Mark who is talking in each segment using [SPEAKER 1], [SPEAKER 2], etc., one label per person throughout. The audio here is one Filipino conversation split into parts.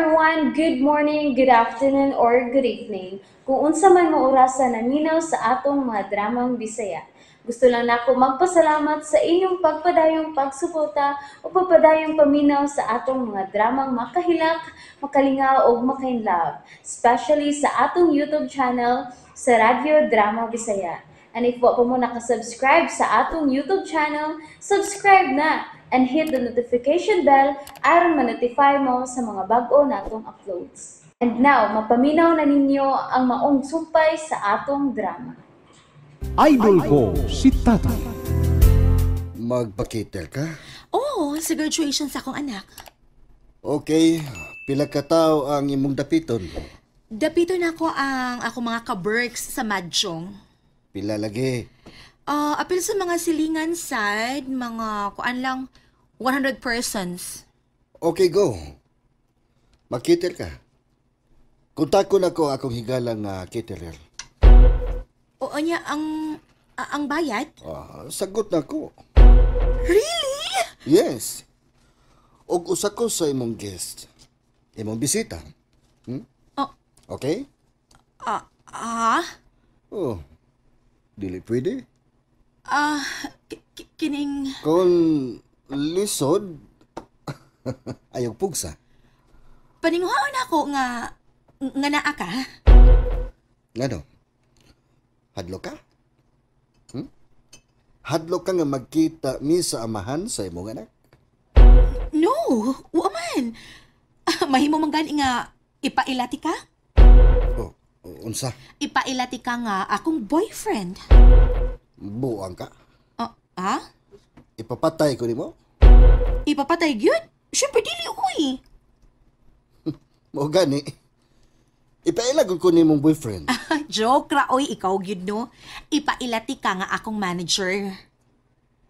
[SPEAKER 1] everyone, good morning, good afternoon, or good evening. Kung unsa man mo orasan naminaw sa atong mga dramang Bisaya. Gusto lang nako magpasalamat sa inyong pagpadayong pagsuporta o pagpadayong paminaw sa atong mga dramang makahilak, makalingaw o makainlove, especially sa atong YouTube channel sa Radyo Drama Bisaya. And if wa pa mo nakasubscribe sa atong YouTube channel, subscribe na and hit the notification bell aron ma-notify mo sa mga bag-o natong uploads. And now, mapaminaw na ninyo ang maong sumpay sa atong drama.
[SPEAKER 2] Idol ko si Tatay.
[SPEAKER 3] Magpakitel ka?
[SPEAKER 4] Oo, sa graduation sa akong anak.
[SPEAKER 3] Okay, pila ka tao ang imong dapiton?
[SPEAKER 4] Dapito na ko ang ako mga ka-berks sa Madjong.
[SPEAKER 3] Pila lagi?
[SPEAKER 4] Apil sa mga silingan side, mga kuan lang, 100 persons.
[SPEAKER 3] Okay, go. Makitel ka. Kontakon ako akong higalang caterer.
[SPEAKER 4] Oo niya, ang bayad?
[SPEAKER 3] Sagot na ko.
[SPEAKER 4] Really?
[SPEAKER 3] Yes. Og usa ko sa imong guest. Imong bisita.
[SPEAKER 4] Oh.
[SPEAKER 3] Okay? Oh. Dili pwede.
[SPEAKER 4] Kining...
[SPEAKER 3] Kung lisod, ayaw pugsa.
[SPEAKER 4] Paninguhaan ako nga naa ka.
[SPEAKER 3] Ngano? Hadlo ka? Hadlo ka nga magkita mi sa amahan sa imong anak?
[SPEAKER 4] No, man. Mahimo man gani nga ipailati ka?
[SPEAKER 3] Oh, unsa?
[SPEAKER 4] Ipailati ka nga akong boyfriend.
[SPEAKER 3] Buang ka? Ipapatay ko nimo?
[SPEAKER 4] Ipapatay gyud? Siyempre dili uy.
[SPEAKER 3] Mo gani. Ipailag ko nimong boyfriend.
[SPEAKER 4] Joke ra oy, ikaw gyud no. Ipailati ka nga akong manager.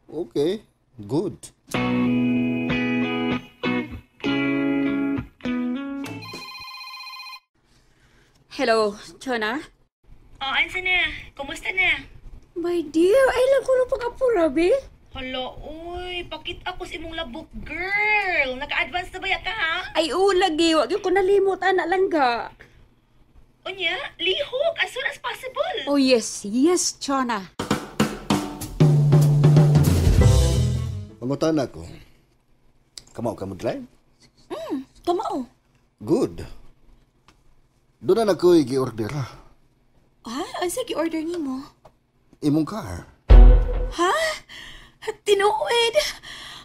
[SPEAKER 3] Okay, good.
[SPEAKER 5] Hello, Chona?
[SPEAKER 6] Ansa na? Kumusta na?
[SPEAKER 5] My dear, ay lang ko na pag-apura, be.
[SPEAKER 6] Hala, uy, pakit ako sa imong labok, girl. Naka-advance na ba ka, ha?
[SPEAKER 5] Ay, lagi. Wag yung ko nalimot, anak lang ga.
[SPEAKER 6] Unya, lihok as soon as possible.
[SPEAKER 5] Oh, yes. Yes, Chona.
[SPEAKER 3] Pangutana ko. Kamaw ka mo drive?
[SPEAKER 4] Kamao.
[SPEAKER 3] Good. Doon na ako i-order.
[SPEAKER 4] Asa gi-order nimo?
[SPEAKER 3] Imong car.
[SPEAKER 4] Ha? Tinuod.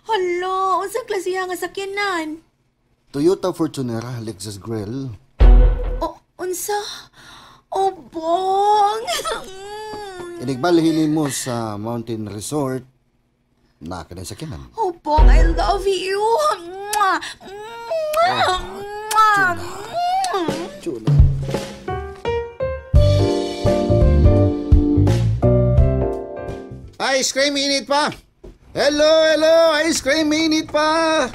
[SPEAKER 4] Hala, unsang klase nga sakyanan?
[SPEAKER 3] Toyota Fortuner Lexus Grill.
[SPEAKER 4] Unsa? Bong.
[SPEAKER 3] Inigbalhin mo sa Mountain Resort. Naka na sakyanan.
[SPEAKER 4] Bong, I love you. Mwah. Mwah. Mwah.
[SPEAKER 3] Chula. Ice cream init pa! Hello! Ice cream init pa!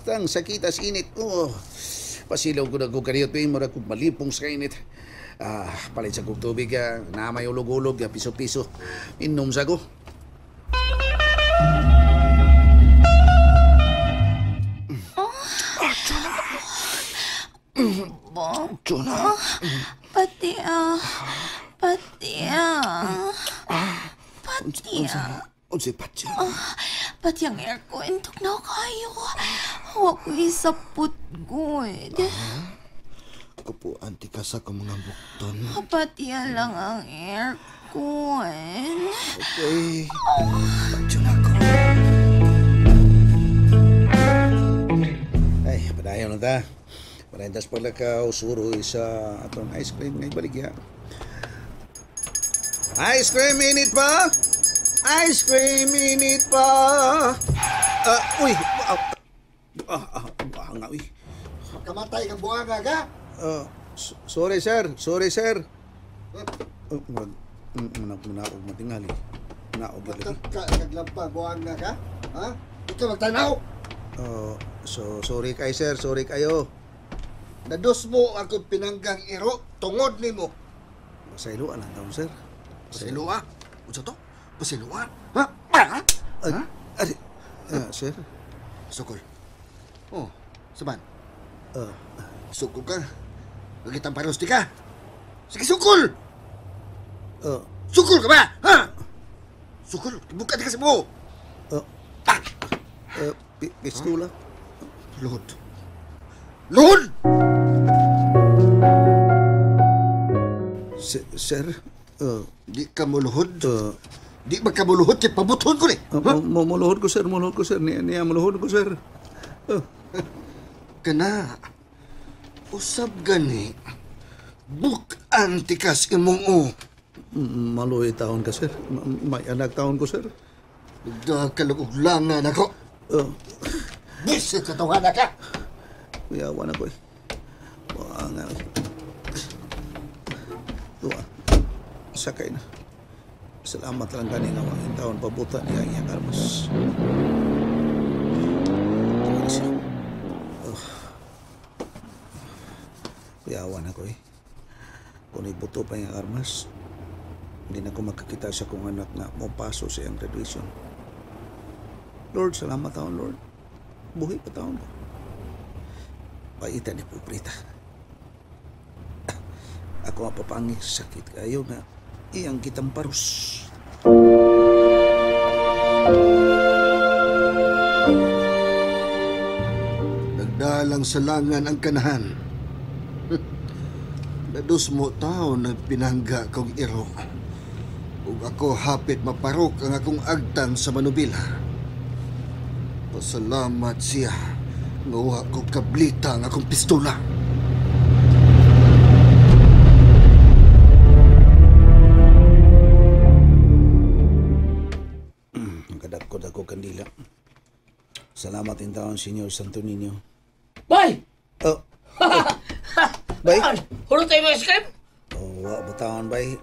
[SPEAKER 3] Tang sakitas init. Pasilaw ko na kong kaniyot pa mura kong malipong sa init. Palit sa kong tubig, namay ulog-ulog, piso-piso. Inom sa ko. Chula.
[SPEAKER 4] Pati
[SPEAKER 3] Unsi patya.
[SPEAKER 4] Pati ang aircon, tugnaw kayo. Huwag ko isapot good.
[SPEAKER 3] Kupo, anti ka sa kong mga bukton.
[SPEAKER 4] Pati lang ang aircon.
[SPEAKER 3] Okay. Patya na ko. Ay, padayon na ta. Parentas pala ka usuroy sa atong ice cream ngay baligya. Ice cream minute pa! Ice cream minute pa! Uy! Buhanga, uy. Kamatay kang buhanga ka? Sorry, sir. Naog matingali. Naog lagi. Naglampa, buhanga ka? Ha? Ikaw magtanaw? Sorry kay sir. Sorry kayo. Nados mo ako pinanggang iro, tungod ni mo. Pasailuan lang daw, sir. Pasailuan? Unsa to? Pasailuan? Ha? Sir? Sukol. Saban? Sukul ka. Magitang paros di ka. Sige, sukul! Sukul ka ba? Ha? Sukul, buka di ka sa mo.
[SPEAKER 2] Pistola.
[SPEAKER 3] Lord. Lord!
[SPEAKER 2] Sir,
[SPEAKER 3] Di ka muluhod. Di ba ka muluhod kay pabuton ko ni?
[SPEAKER 2] muluhod ko, sir. Niya, muluhod ko, sir.
[SPEAKER 3] Kana. Usab gani. Bukan tikas imong o.
[SPEAKER 2] Maluhi taon ka, sir. May anak taon ko, sir.
[SPEAKER 3] Nagkakaluglangan ako. Bisit sa tawanan ka.
[SPEAKER 2] Kuyawan ako eh. Nga. Tuwa. Sakay na. Salamat lang kanina ang taon pabuta niya ang iyang armas. Kuyawan ako eh. Kung ibuto pa yung armas, hindi na ako makakita sa kong anak na mapaso sa iyang graduation. Lord, salamat taon, Lord. Buhay pa taon ko. Paitan ni Puprita. Ako ang papangit sakit kayo na iyang kitang parus.
[SPEAKER 3] Nagdalang sa langan ang kanahan. Nados mo tao na pinangga kong iro. Ug ako hapit maparok ang akong agtang sa manubila. Pasalamat siya nga wa ko kablita ang akong pistola.
[SPEAKER 2] Kadakod ako kandila. Salamat in taon, Senyor Santo Niño.
[SPEAKER 7] Bay!
[SPEAKER 2] Oh. Bay?
[SPEAKER 7] Hulot tayo mga scrap?
[SPEAKER 2] Butawan bay.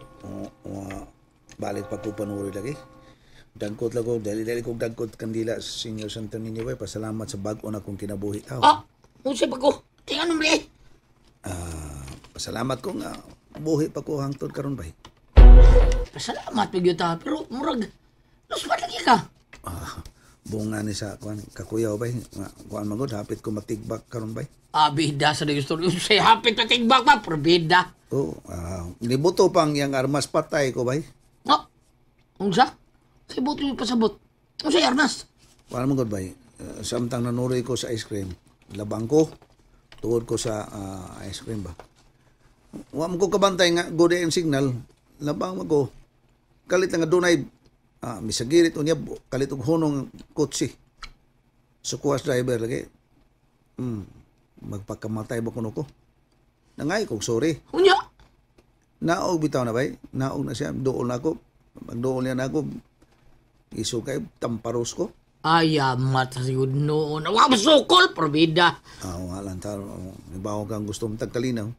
[SPEAKER 2] Balik pa ko panuri lagi. Dagkot lang ko, dali-dali kong dagkot kandila sa Senyor Santo Niño bay. Pasalamat sa bago na kong kinabuhi tao.
[SPEAKER 7] Usay pa ko. Tingnan mo rin.
[SPEAKER 2] Pasalamat ko nga buhi pa ko hangtod karon bay.
[SPEAKER 7] Pasalamat pa yun ta. Pero murag, luspat lagi ka.
[SPEAKER 2] Bunga ni sa kakuyaw bay. Kuan magod, hapit ko matigbak karon bay.
[SPEAKER 7] Bida sa gusto. Usay hapit na tigbak pa. Pero bida.
[SPEAKER 2] Nibuto pang yang armas patay ko bay.
[SPEAKER 7] Unsa? Sibot yung pasabot. Usay armas.
[SPEAKER 2] Kuan magod bay. Samtang nanuri ko sa ice cream. Labang ko. Tuod ko sa ice cream ba. Wa mo ko kabantay nga good and signal. Labang ko. Kalit nga dunay misagirit unya kalit og hunong kotse. Sukuas driver lagi. Magpakamatay ba kuno ko. Nangay kog sorry.
[SPEAKER 7] Unya?
[SPEAKER 2] Naog bitaw na bay. Naog na siya. Dool na ako. Magdool niya na ako. Iso kay tamparos ko.
[SPEAKER 7] Ayamat sa sigod noon. Wa masukol. Pero bida.
[SPEAKER 2] Walang taro. Ibaw kang gusto mong tagkalinaw.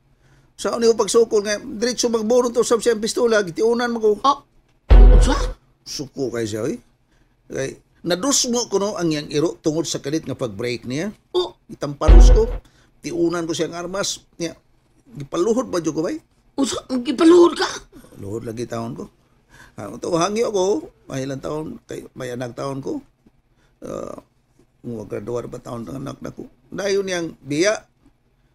[SPEAKER 2] Saan niyo pagsukol nga, diretso magboron to sa siyang pistola, gitiunan mo ko.
[SPEAKER 7] Unsa?
[SPEAKER 2] Suko kay siya, eh. Kay, nadus mo ko no ang yang iro tungod sa kalit nga pag-break niya. Itamparos ko, tiunan ko siyang armas. Niya, gipaluhod ba dyo ko ba?
[SPEAKER 7] Unsa? Gipaluhod ka?
[SPEAKER 2] Luhod lagi taon ko. Ito, hangi ako, may ilang taon, may anak taon ko. Graduar pa taon ng anak na ko. Dayon niyang biya,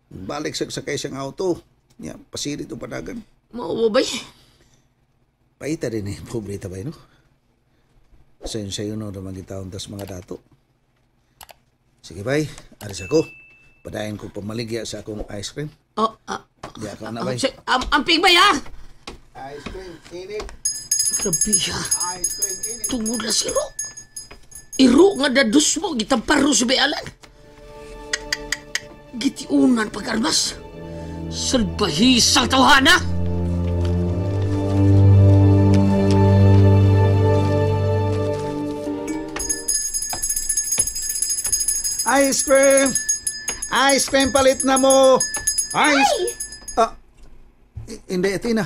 [SPEAKER 2] balik sa sakay siyang auto. Niya, pasirit o panagan.
[SPEAKER 7] Mao ba?
[SPEAKER 2] Paita din eh, pobrita ba no? Sayo no, naman gitaon tas mga dato. Sige bay, aris ako. Padayon ko pamaligya sa akong ice cream. Di ako na bay.
[SPEAKER 7] Amping ba ya?
[SPEAKER 3] Ice cream, init.
[SPEAKER 7] Grabe siya.
[SPEAKER 3] Ice cream, init.
[SPEAKER 7] Tungod na si Ro. Iro nga dadus mo, gitamparo sa bayalan. Gitiunan pag-armas. Salbahisang tawhana.
[SPEAKER 2] Ice cream! Ice cream palit na mo! Hindi, Tina.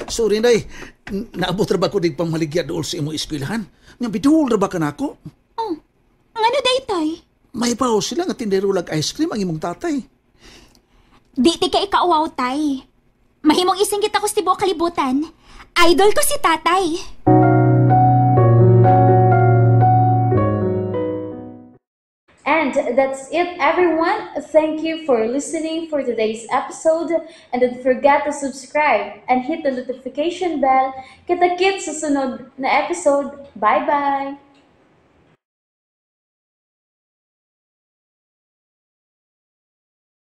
[SPEAKER 2] Sorry, Day. Naabot ra ba ko dig pamaligya dool sa imo eskwelahan? Nga bidul ra ba ka nako?
[SPEAKER 4] Ngano daytoy?
[SPEAKER 2] May bawo sila nga tindero lag ice cream ang imong tatay.
[SPEAKER 4] Di ti ka ikauwaw tay. Mahimong isinggit ako sa tibuok kalibutan. Idol ko si tatay.
[SPEAKER 1] And And that's it, everyone. Thank you for listening for today's episode. And don't forget to subscribe and hit the notification bell. Kita-kits sa sunod na episode. Bye-bye!